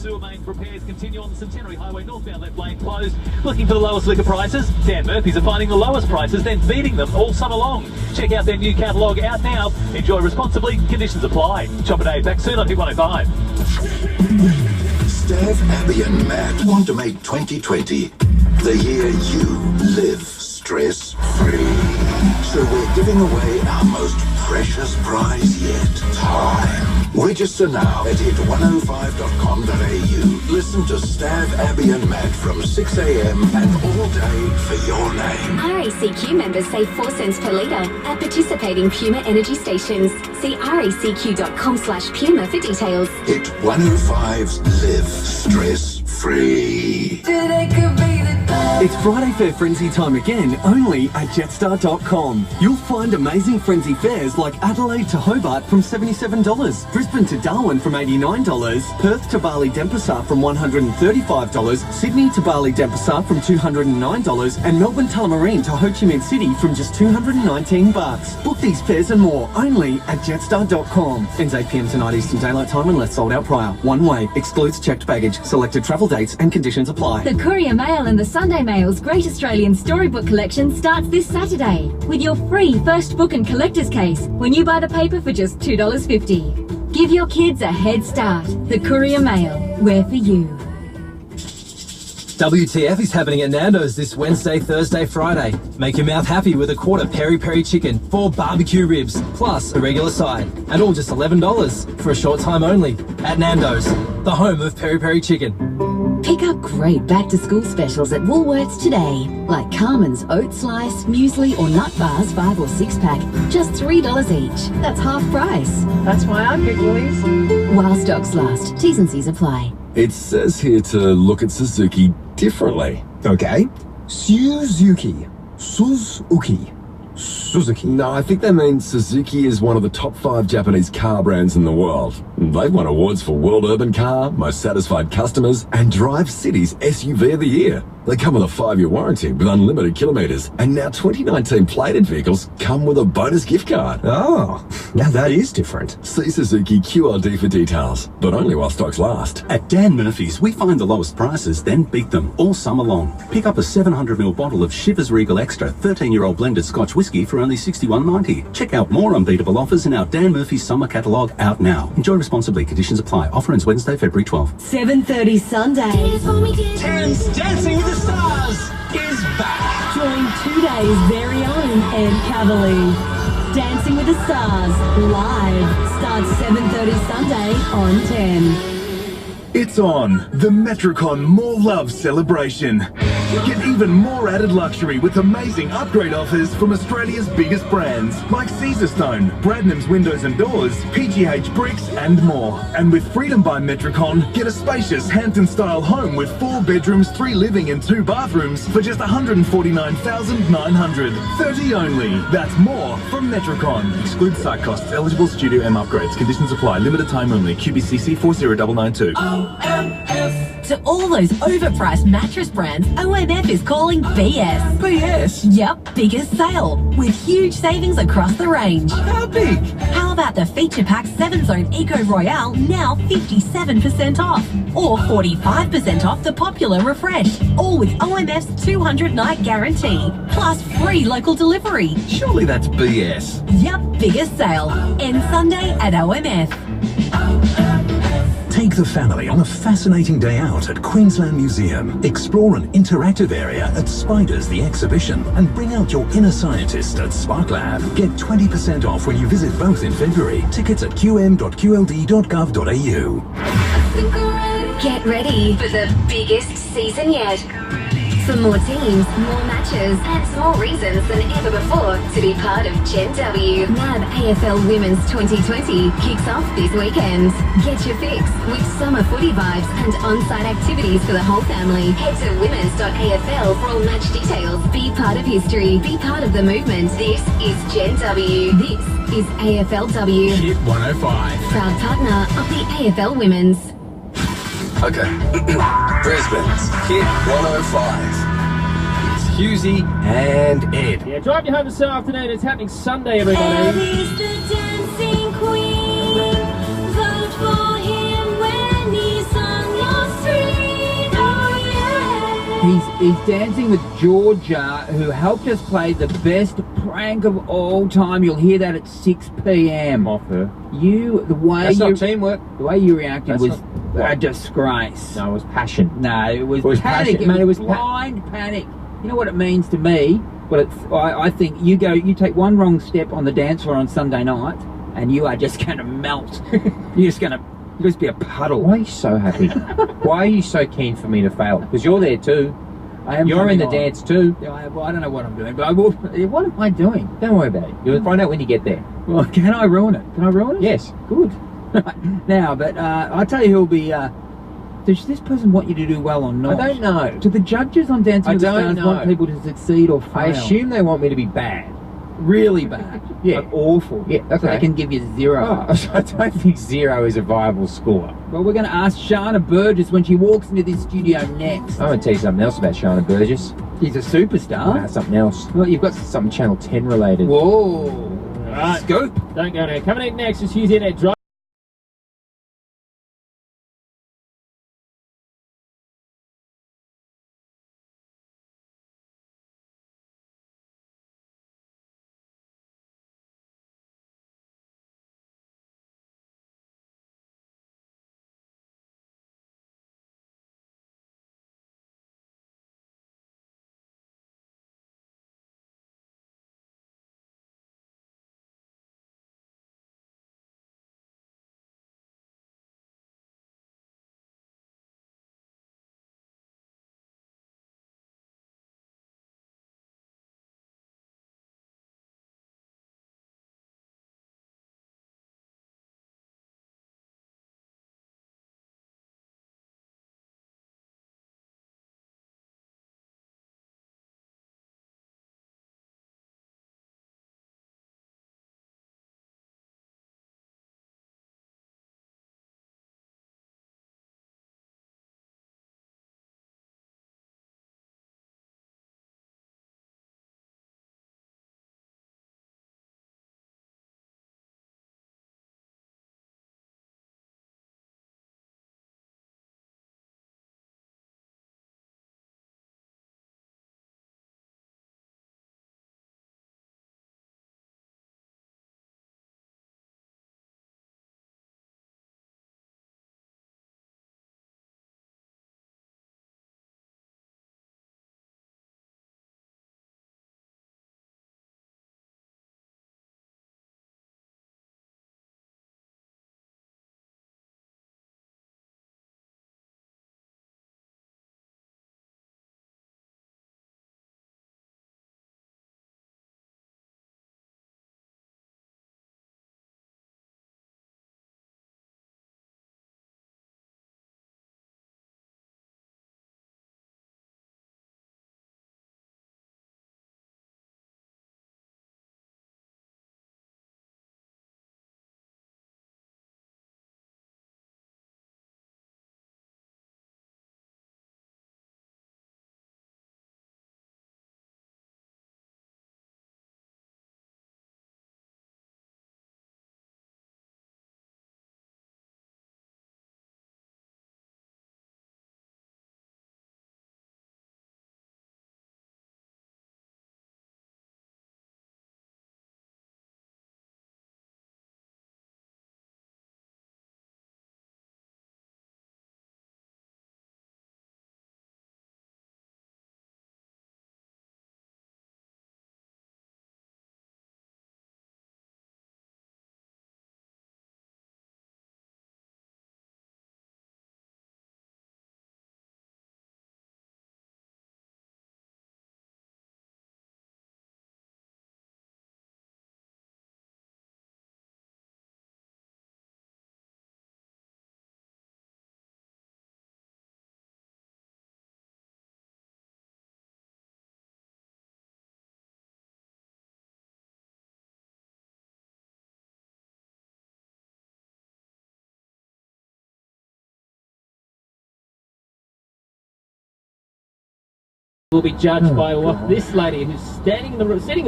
sewer main repairs continue on the Centenary Highway northbound left lane closed. Looking for the lowest liquor prices? Dan Murphy's are finding the lowest prices, then beating them all summer long. Check out their new catalogue out now. Enjoy responsibly. Conditions apply. Shop at 8. Back soon on Hit 105. Steph, Abby and Matt want to make 2020 the year you live stress-free. So we're giving away our most precious prize yet, time. Register now at hit105.com.au. Listen to Stav, Abby and Matt from 6 a.m. and all day for your name. RACQ members save 4 cents per litre at participating Puma energy stations. See racq.com/Puma for details. Hit 105's Live Stress-Free. It's Friday Fair Frenzy time again, only at Jetstar.com. You'll find amazing Frenzy fares like Adelaide to Hobart from $77, Brisbane to Darwin from $89, Perth to Bali Denpasar from $135, Sydney to Bali Denpasar from $209, and Melbourne Tullamarine to Ho Chi Minh City from just $219. Book these fares and more only at Jetstar.com. Ends 8 p.m. tonight Eastern Daylight Time unless sold out prior. One way. Excludes checked baggage. Selected travel dates and conditions apply. The Courier Mail and the Sunday Mail's Great Australian Storybook Collection starts this Saturday with your free first book and collector's case when you buy the paper for just $2.50. Give your kids a head start. The Courier Mail. We're for you. WTF is happening at Nando's this Wednesday, Thursday, Friday. Make your mouth happy with a quarter peri-peri chicken, 4 barbecue ribs, plus a regular side. And all just $11 for a short time only. At Nando's, the home of peri-peri chicken. Pick up great back-to-school specials at Woolworths today, like Carmen's Oat Slice, Muesli or Nut Bars 5 or 6-pack, just $3 each. That's half price. That's why I pick Woolies. While stocks last, T's and C's apply. It says here to look at Suzuki differently. Okay. Suzuki. Suzuki. Suzuki. No, I think they mean Suzuki is one of the top 5 Japanese car brands in the world. They've won awards for World Urban Car, Most Satisfied Customers, and Drive City's SUV of the Year. They come with a 5-year warranty with unlimited kilometres, and now 2019 plated vehicles come with a bonus gift card. Oh, now that is different. See Suzuki QRD for details, but only while stocks last. At Dan Murphy's, we find the lowest prices, then beat them all summer long. Pick up a 700ml bottle of Shivers Regal Extra 13-year-old blended Scotch whisky for only $61.90. Check out more unbeatable offers in our Dan Murphy's summer catalogue out now. Enjoy responsibly. Conditions apply. Offer ends Wednesday, February 12th. 7:30 Sunday. 10's Dancing with the Stars is back. Join today's very own Ed Cavalier. Dancing with the Stars live starts 7:30 Sunday on 10. It's on, the Metricon More Love celebration. Get even more added luxury with amazing upgrade offers from Australia's biggest brands like Caesarstone, Bradnam's Windows and Doors, PGH Bricks and more. And with Freedom by Metricon, get a spacious Hampton-style home with 4 bedrooms, 3 living and 2 bathrooms for just $149,900. 30 only. That's more from Metricon. Exclude site costs. Eligible Studio M upgrades. Conditions apply. Limited time only. QBCC 40992. To all those overpriced mattress brands, OMF is calling BS. BS? Yep, biggest sale, with huge savings across the range. How big? How about the Feature Pack 7-Zone Eco Royale, now 57% off, or 45% off the popular Refresh, all with OMF's 200-night guarantee, plus free local delivery. Surely that's BS. Yep, biggest sale, ends Sunday at OMF. Take the family on a fascinating day out at Queensland Museum. Explore an interactive area at Spiders the Exhibition and bring out your inner scientist at SparkLab. Get 20% off when you visit both in February. Tickets at qm.qld.gov.au. Get ready for the biggest season yet. For more teams, more matches, and more reasons than ever before to be part of Gen W. NAB AFL Women's 2020 kicks off this weekend. Get your fix with summer footy vibes and on-site activities for the whole family. Head to women's.afl for all match details. Be part of history. Be part of the movement. This is Gen W. This is AFLW. Hit 105. Proud partner of the AFL Women's. Okay. Brisbane's Hit 105. It's Husey and Ed. Yeah, drive you home this afternoon. It's happening Sunday, everybody. Ed is the dancing queen. Vote for him when he's on your He's dancing with Georgia, who helped us play the best prank of all time. You'll hear that at 6 p.m. Off her. The way That's not teamwork. The way you reacted That's was not- a disgrace. No, it was passion. No, it was passion. panic. Man, it was blind panic. You know what it means to me? Well, I think you take one wrong step on the dance floor on Sunday night, and you are just going to melt. You'll just be a puddle. Why are you so happy? Why are you so keen for me to fail? Because you're there too. I am. You're in the coming on. dance too. Yeah, I don't know what I'm doing, but I will. What am I doing? Don't worry about it. You'll find out when you get there. Well, can I ruin it? Can I ruin it? Yes. Good. Now, but I tell you who'll be. Does this person want you to do well or not? I don't know. Do the judges on Dancing with the Stars want people to succeed or fail? I assume they want me to be bad. Really bad. Yeah. Like awful. Yeah, okay. So they can give you 0. Oh, I don't think 0 is a viable score. Well, we're going to ask Shana Burgess when she walks into this studio next. I'm going to tell you something else about Shana Burgess. She's a superstar. Nah, something else. Well, you've got something Channel 10 related. Whoa. Right. Scoop. Don't go now. Coming in next is Hughes in at Drive. Will be judged by this lady who's sitting in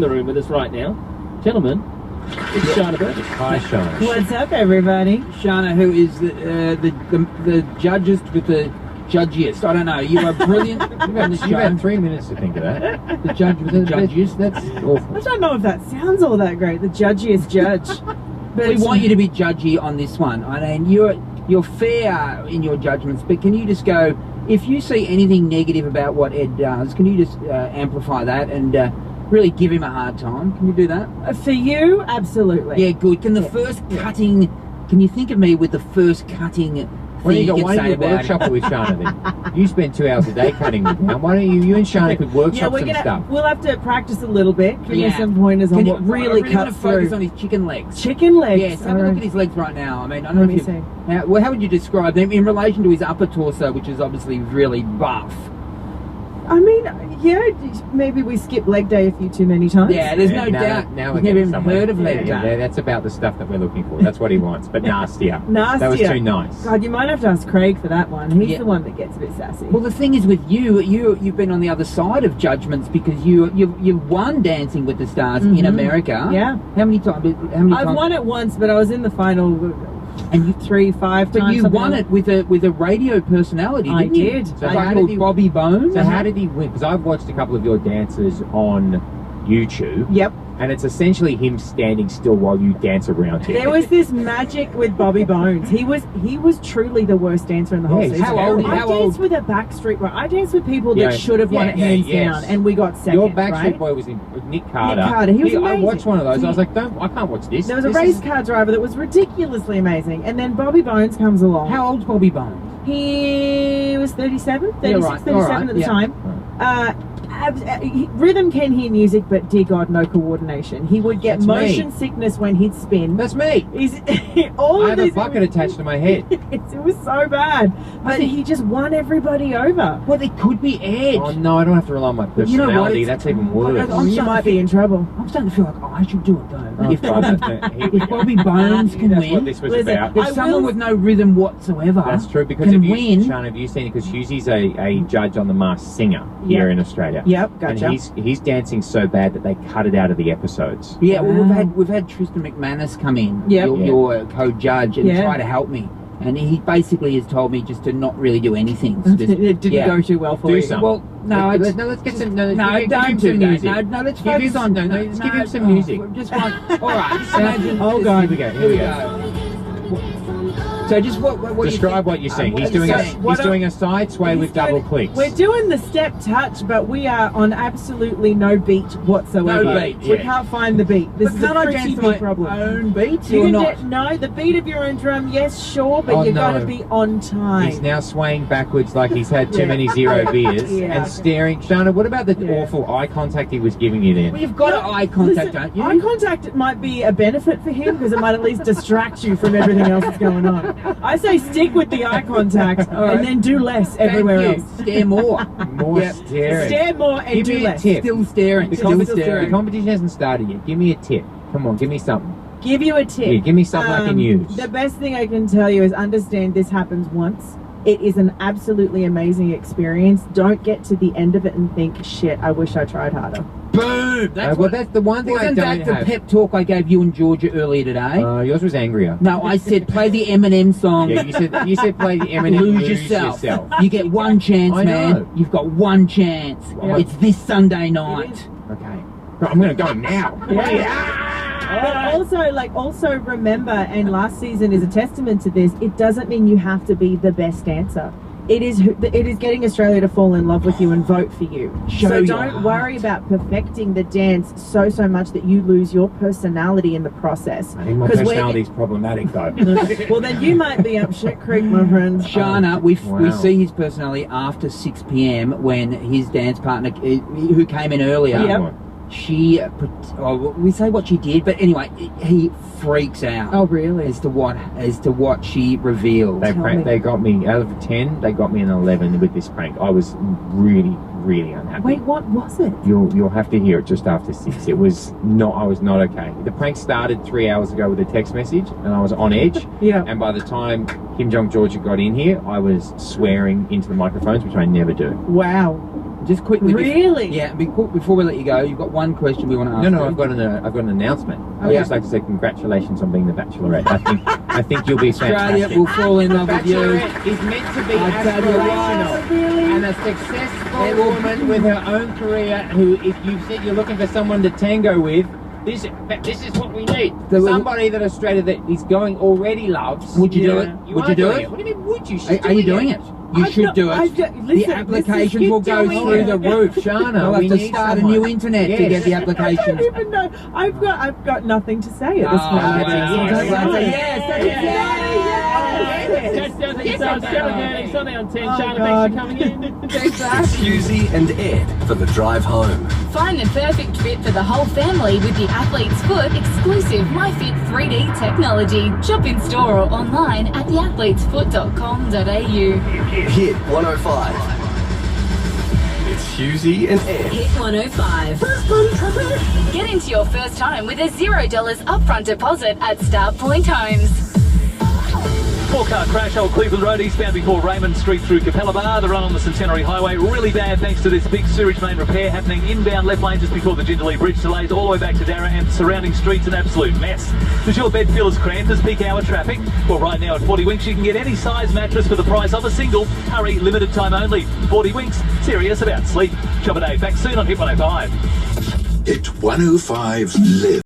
the room with us right now. Gentlemen, it's Shana Burgess. Hi, Shana. What's up, everybody? Shana, who is the judges with the judgiest. I don't know. You are brilliant. You had 3 minutes to think of that. The judgiest. That's awful. I don't know if that sounds all that great. The judgiest judge. But We want you to be judgy on this one. I mean, you're fair in your judgments, but can you just go, if you see anything negative about what Ed does, can you just amplify that and really give him a hard time? Can you do that? For you, absolutely. Yeah, good. Can the first cutting, can you think of me with the first cutting Why thing don't you you could say about workshop it? it with Shana then? You spend 2 hours a day cutting them down. Why don't you and Shana could workshop some stuff? We'll have to practice a little bit. Give you Yeah. some pointers on Can you- what really I cuts want to focus through. on his chicken legs. Chicken legs. Yes, have a look at his legs right now. I mean, I don't Let know me if you, see. how would you describe them in relation to his upper torso, which is obviously really buff? I mean, yeah, maybe we skipped leg day a few too many times. Yeah, there's no doubt. Now He's we're never getting even somewhere. heard of leg Yeah, day. that's about the stuff that we're looking for. That's what he wants, but nastier. Nastier. That was too nice. God, you might have to ask Craig for that one. He's Yeah. the one that gets a bit sassy. Well, the thing is with you've been on the other side of judgments because you've won Dancing with the Stars in America. Yeah. How many times? How many I've times? won it once, but I was in the final and you 3-5 But times. you something won like it with a radio personality. I Didn't you? did. So I guy did. called Bobby Bones. So how did he win? Because I've watched a couple of your dances on YouTube. Yep. And it's essentially him standing still while you dance around him. There was this magic with Bobby Bones. He was truly the worst dancer in the whole Yeah, season. how old- I how danced with a Backstreet Boy. I danced with people that Yeah, should have won it yeah, hands yes. down, and we got second. Your Backstreet right? Boy was in Nick Carter. Nick Carter, he was I amazing. watched one of those. I was like, I can't watch this. There was a This race is- car driver that was ridiculously amazing, and then Bobby Bones comes along. How old's Bobby Bones? He was 37, 36, right. 37 All right, at the yeah. time. Rhythm can hear music, but dear God, no coordination. He would get That's me. motion sickness when he'd spin. That's me. He's all I of have a this. bucket attached to my head. It was so bad, but he just won everybody over. Well, it could be Edge. Oh no, I don't have to rely on my But you know personality. what? That's even worse. You might be in trouble. I'm starting to feel like I should do it though. Oh, if Bobby Bones can That's win, what this was Listen, about. if someone with no rhythm whatsoever That's true, because can if you, win, Sean, have you seen it? Because Hughesy's a judge on The Masked Singer here Yep. in Australia. Yep, gotcha. And he's dancing so bad that they cut it out of the episodes. yeah, well, Wow. we've had Tristan McManus come in, Yep. your co-judge, and Yeah. try to help me. And he basically has told me just to not really do anything. So just, It didn't go too well for Do you. something. Well, no, let's get some. No, no, give him don't some do that. music. No, let's Give him focus some- on no, let's give him some music. Just one. All right, just imagine. Oh, God. Here we go. Here we go. So just what Describe what you're saying. What He's you're doing a saying. he's doing a side sway with double clicks. We're doing the step touch, but we are on absolutely no beat whatsoever. No beat, We yeah. can't find the beat. This But is a can't I pretty dance to big my problem. own beats You or can not? no, the beat of your own drum, yes, sure, but Oh, you've no. got to be on time. He's now swaying backwards like he's had too Yeah. many zero beers Yeah. and staring. Shana, what about the Yeah. awful eye contact he was giving you then? Well, you've got eye contact, Listen, don't you? eye contact might be a benefit for him because it might at least distract you from everything else that's going on. I say stick with the eye contact All right. and then do less Thank everywhere you. else. Stare more. More Yep. staring. Stare more and Give do me a less. tip. Still staring. The, Still competition, the staring. competition hasn't started yet. Give me a tip. Come on, give me something. Give you a tip. Yeah, give me something I can use. The best thing I can tell you is understand this happens once. It is an absolutely amazing experience. Don't get to the end of it and think, shit, I wish I tried harder. Boom. Well, that's the one thing I Wasn't don't that the have. pep talk I gave you and Georgia earlier today? Yours was angrier. No, I said play the Eminem song. Yeah, you said play the Eminem Lose yourself. You get one chance, I man. know. You've got one chance. Yeah. It's this Sunday night. Okay. I'm going to go now. But also remember, and last season is a testament to this, it doesn't mean you have to be the best dancer. It is getting Australia to fall in love with you and vote for you. Show so your don't heart. worry about perfecting the dance so much that you lose your personality in the process. I think my 'Cause we're- personality's problematic though. Well, then you might be up shit creek, my friend. Shana, we Wow. see his personality after 6 p.m. when his dance partner, who came in earlier, Yep. she, we say what she did, but anyway, he freaks out. Oh, really? As to what she revealed. They got me out of a 10. They got me an 11 with this prank. I was really, really unhappy. Wait, what was it? You'll have to hear it just after 6. It was not. I was not okay. The prank started 3 hours ago with a text message, and I was on edge. Yeah. And by the time Kim Jong Georgia got in here, I was swearing into the microphones, which I never do. Wow. Just quickly. Really? Yeah. Before we let you go, you've got one question we want to ask. No, you. I've got an announcement. I'd Yeah. just like to say congratulations on being the Bachelorette. I think you'll be Australia fantastic. will fall in love with you. Bachelorette is meant to be I tell you aspirational and a successful woman with her own career. Who, if you said you're looking for someone to tango with, this is what we need. Somebody that Australia that is going already loves. Would you do it? You Would are you do doing it? What do you mean? Would you? Are you doing it? You should do it. The applications will go through the roof. Shana, We'll have to start a new internet to get the I applications. don't even know. I've got nothing to say at this point. It's 7:30 on 10. Oh, Shana, God. thanks for coming in. It's Hughesy and Ed for the drive home. Find the perfect fit for the whole family with the Athlete's Foot exclusive MyFit 3D technology. Shop in store or online at theathletesfoot.com.au. Hit 105. It's Hughesy and Ed. Hit 105. Get into your first home with a $0 upfront deposit at Start Point Homes. Four-car crash, Old Cleveland Road, eastbound before Raymond Street through Capella Bar. The run on the Centenary Highway, really bad thanks to this big sewage main repair happening inbound left lane just before the Jindalee Bridge. Delays all the way back to Darra and surrounding streets an absolute mess. Does your bed feel as cramped as peak hour traffic? Well, right now at 40 Winks you can get any size mattress for the price of a single. Hurry, limited time only. 40 Winks, serious about sleep. Shop a day. Back soon on Hit 105. Hit 105's Live.